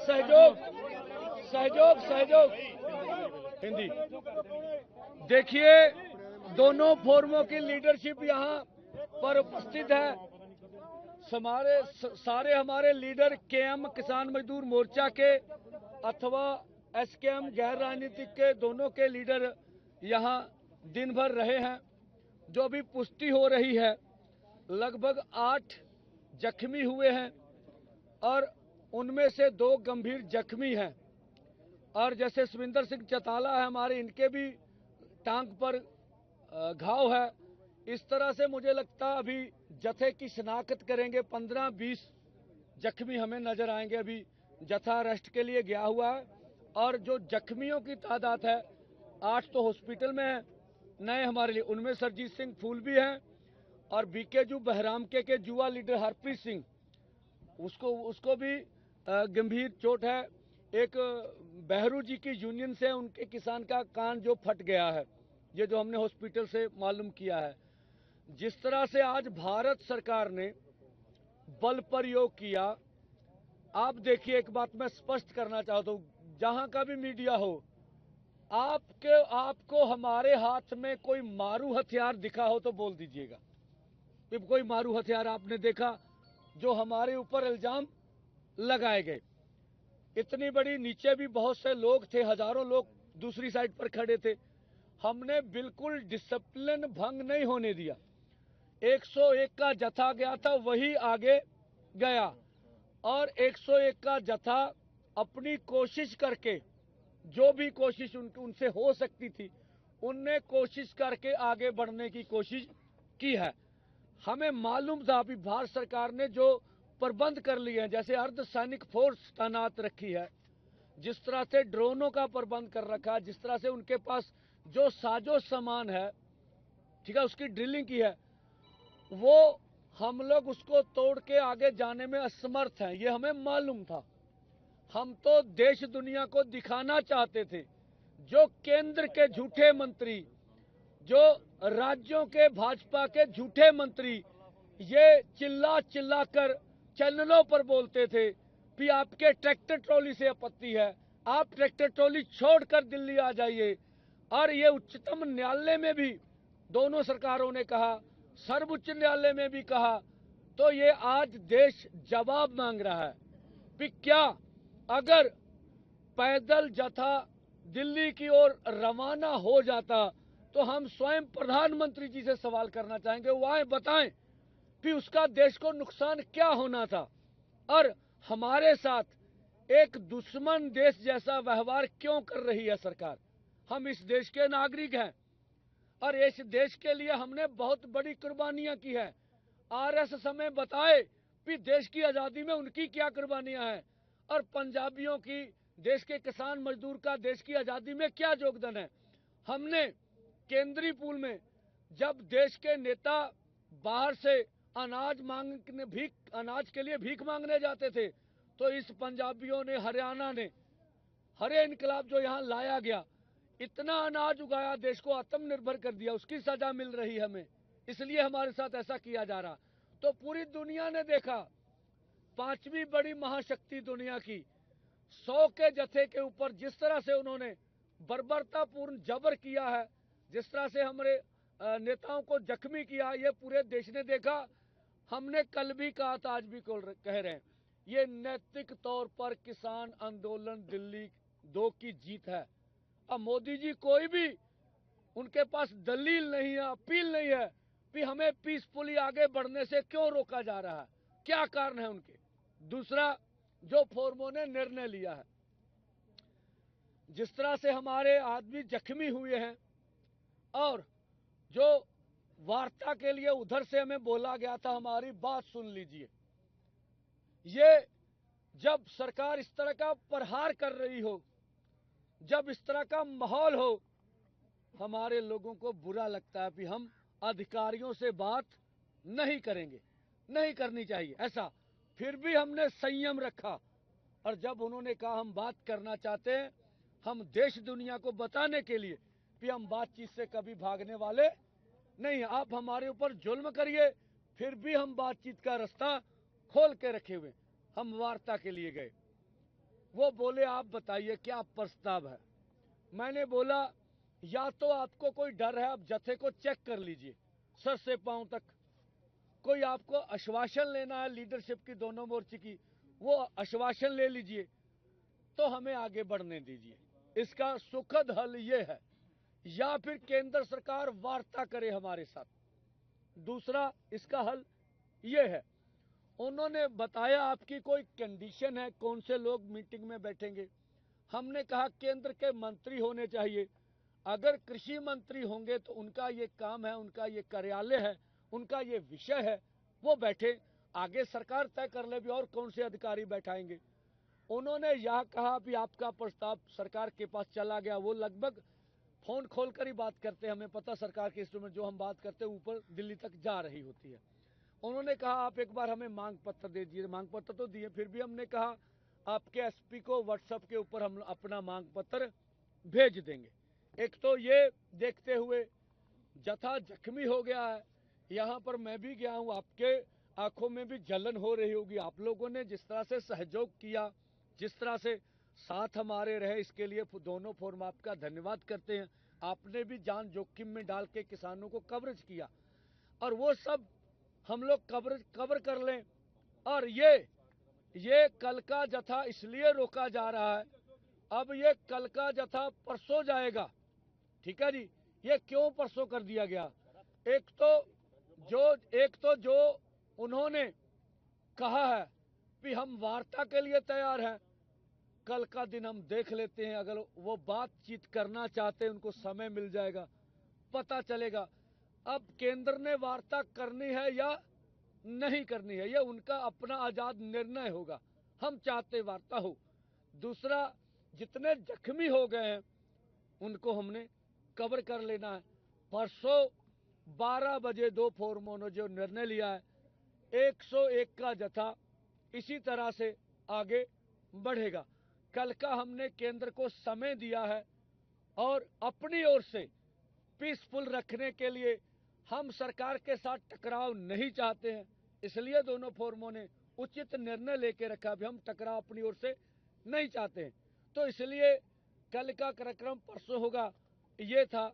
सहयोग सहयोग सहयोग हिंदी। देखिए, दोनों फोरमों की लीडरशिप यहाँ पर उपस्थित है। सारे हमारे लीडर केएम किसान मजदूर मोर्चा के अथवा एसकेएम गैर राजनीतिक के दोनों के लीडर यहाँ दिन भर रहे हैं। जो अभी पुष्टि हो रही है, लगभग 8 जख्मी हुए हैं और उनमें से 2 गंभीर जख्मी हैं। और जैसे सुविंदर सिंह चौटाला है हमारे, इनके भी टांग पर घाव है। इस तरह से मुझे लगता है अभी जत्थे की शिनाख्त करेंगे, 15-20 जख्मी हमें नजर आएंगे। अभी जत्था अरेस्ट के लिए गया हुआ है और जो जख्मियों की तादाद है 8 तो हॉस्पिटल में है नए हमारे लिए, उनमें सरजीत सिंह फूल भी हैं और बीकेजू बहराम के जुआ लीडर हरप्रीत सिंह, उसको भी गंभीर चोट है। एक बहरू जी की यूनियन से उनके किसान का कान जो फट गया है, ये जो हमने हॉस्पिटल से मालूम किया है। जिस तरह से आज भारत सरकार ने बल प्रयोग किया, आप देखिए, एक बात मैं स्पष्ट करना चाहता हूं, जहां का भी मीडिया हो, आपको हमारे हाथ में कोई मारू हथियार दिखा हो तो बोल दीजिएगा। कोई मारू हथियार आपने देखा जो हमारे ऊपर इल्जाम लगाए गए। इतनी बड़ी, नीचे भी बहुत से लोग थे, हजारों लोग दूसरी साइड पर खड़े थे। हमने बिल्कुल डिसिप्लिन भंग नहीं होने दिया। 101 का जत्था गया था, वही आगे गया और 101 का जत्था अपनी कोशिश करके, जो भी कोशिश उनसे हो सकती थी, उनने कोशिश करके आगे बढ़ने की कोशिश की है। हमें मालूम था अभी भारत सरकार ने जो प्रबंध कर लिए हैं, जैसे अर्धसैनिक फोर्स तैनात रखी है, जिस तरह से ड्रोनों का प्रबंध कर रखा है, जिस तरह से उनके पास जो साजो सामान है, ठीक है, उसकी ड्रिलिंग की है, वो हम लोग उसको तोड़ के आगे जाने में असमर्थ हैं, ये हमें मालूम था। हम तो देश दुनिया को दिखाना चाहते थे। जो केंद्र के झूठे मंत्री, जो राज्यों के भाजपा के झूठे मंत्री ये चिल्ला चिल्ला कर चैनलों पर बोलते थे कि आपके ट्रैक्टर ट्रॉली से आपत्ति है, आप ट्रैक्टर ट्रॉली छोड़कर दिल्ली आ जाइए। और ये उच्चतम न्यायालय में भी दोनों सरकारों ने कहा, सर्वोच्च न्यायालय में भी कहा, तो ये आज देश जवाब मांग रहा है कि क्या अगर पैदल जत्था दिल्ली की ओर रवाना हो जाता तो हम स्वयं प्रधानमंत्री जी से सवाल करना चाहेंगे, वो आए बताएं कि उसका देश को नुकसान क्या होना था और हमारे साथ एक दुश्मन देश जैसा व्यवहार क्यों कर रही है सरकार। हम इस देश के नागरिक हैं और इस देश के लिए हमने बहुत बड़ी कुर्बानियां की है। आरएस हमें बताए कि देश की आजादी में उनकी क्या कुर्बानियां हैं और पंजाबियों की, देश के किसान मजदूर का देश की आजादी में क्या योगदान है। हमने केंद्रीय पूल में जब देश के नेता बाहर से अनाज के लिए भीख मांगने जाते थे, तो इस पंजाबियों ने, हरियाणा ने, हरे इनकलाब जो यहाँ लाया गया, इतना अनाज उगाया, देश को आत्मनिर्भर कर दिया, उसकी सजा मिल रही है हमें, इसलिए हमारे साथ ऐसा किया जा रहा। तो पूरी दुनिया ने देखा, 5वीं बड़ी महाशक्ति दुनिया की 100 के जत्थे के ऊपर जिस तरह से उन्होंने बर्बरतापूर्ण जबर किया है, जिस तरह से हमारे नेताओं को जख्मी किया, ये पूरे देश ने देखा। हमने कल भी कहा था, आज भी कह रहे हैं, ये नैतिक तौर पर किसान आंदोलन दिल्ली 2 की जीत है। अब मोदी जी कोई भी, उनके पास दलील नहीं है, अपील नहीं है कि हमें पीसफुली आगे बढ़ने से क्यों रोका जा रहा है, क्या कारण है उनके। दूसरा, जो फोरमों ने निर्णय लिया है, जिस तरह से हमारे आदमी जख्मी हुए हैं और जो वार्ता के लिए उधर से हमें बोला गया था, हमारी बात सुन लीजिए। ये जब सरकार इस तरह का प्रहार कर रही हो, जब इस तरह का माहौल हो, हमारे लोगों को बुरा लगता है कि हम अधिकारियों से बात नहीं करेंगे, नहीं करनी चाहिए ऐसा। फिर भी हमने संयम रखा और जब उन्होंने कहा हम बात करना चाहते हैं, हम देश दुनिया को बताने के लिए कि हम बातचीत से कभी भागने वाले नहीं, आप हमारे ऊपर जुल्म करिए, फिर भी हम बातचीत का रास्ता खोल के रखे हुए, हम वार्ता के लिए गए। वो बोले आप बताइए क्या प्रस्ताव है। मैंने बोला या तो आपको कोई डर है, आप जत्थे को चेक कर लीजिए सर से पांव तक। कोई आपको आश्वासन लेना है लीडरशिप की दोनों मोर्चे की, वो आश्वासन ले लीजिए, तो हमें आगे बढ़ने दीजिए। इसका सुखद हल ये है, या फिर केंद्र सरकार वार्ता करे हमारे साथ। दूसरा इसका हल ये है, उन्होंने बताया आपकी कोई कंडीशन है, कौन से लोग मीटिंग में बैठेंगे। हमने कहा केंद्र के मंत्री होने चाहिए। अगर कृषि मंत्री होंगे तो उनका ये काम है, उनका ये कार्यालय है, उनका ये विषय है, वो बैठे। आगे सरकार तय कर ले भी और कौन से अधिकारी बैठाएंगे। उन्होंने यह कहा कि आपका प्रस्ताव सरकार के पास चला गया। वो लगभग फोन खोलकर ही बात करते हैं, हमें पता सरकार के इंस्ट्रूमेंट जो हम बात करते हैं ऊपर दिल्ली तक जा रही होती है। उन्होंने कहा आप एक बार हमें मांग पत्र दे दीजिए। मांग पत्र तो दिए, फिर भी हमने कहा आपके एसपी को व्हाट्सएप के ऊपर हम अपना मांग पत्र भेज देंगे। एक तो ये देखते हुए जथा जख्मी हो गया है, यहाँ पर मैं भी गया हूँ, आपके आंखों में भी जलन हो रही होगी। आप लोगों ने जिस तरह से सहयोग किया, जिस तरह से साथ हमारे रहे, इसके लिए दोनों फोरम आपका धन्यवाद करते हैं। आपने भी जान जोखिम में डाल के किसानों को कवरेज किया, और वो सब हम लोग कवर कर लें। और ये कल का जथा इसलिए रोका जा रहा है, अब ये कल का जथा परसों जाएगा, ठीक है जी। ये क्यों परसों कर दिया गया? एक तो जो उन्होंने कहा है कि हम वार्ता के लिए तैयार हैं, कल का दिन हम देख लेते हैं। अगर वो बातचीत करना चाहते हैं, उनको समय मिल जाएगा, पता चलेगा। अब केंद्र ने वार्ता करनी है या नहीं करनी है, ये उनका अपना आजाद निर्णय होगा। हम चाहते वार्ता हो। दूसरा, जितने जख्मी हो गए हैं उनको हमने कवर कर लेना है। परसों 12 बजे दो फोरमों ने जो निर्णय लिया है, 101 का जथा इसी तरह से आगे बढ़ेगा। कल का हमने केंद्र को समय दिया है, और अपनी ओर से पीसफुल रखने के लिए हम सरकार के साथ टकराव नहीं चाहते हैं। इसलिए दोनों फोरमों ने उचित निर्णय लेके रखा भी हम टकराव अपनी ओर से नहीं चाहते हैं। तो इसलिए कल का कार्यक्रम परसों होगा, ये था।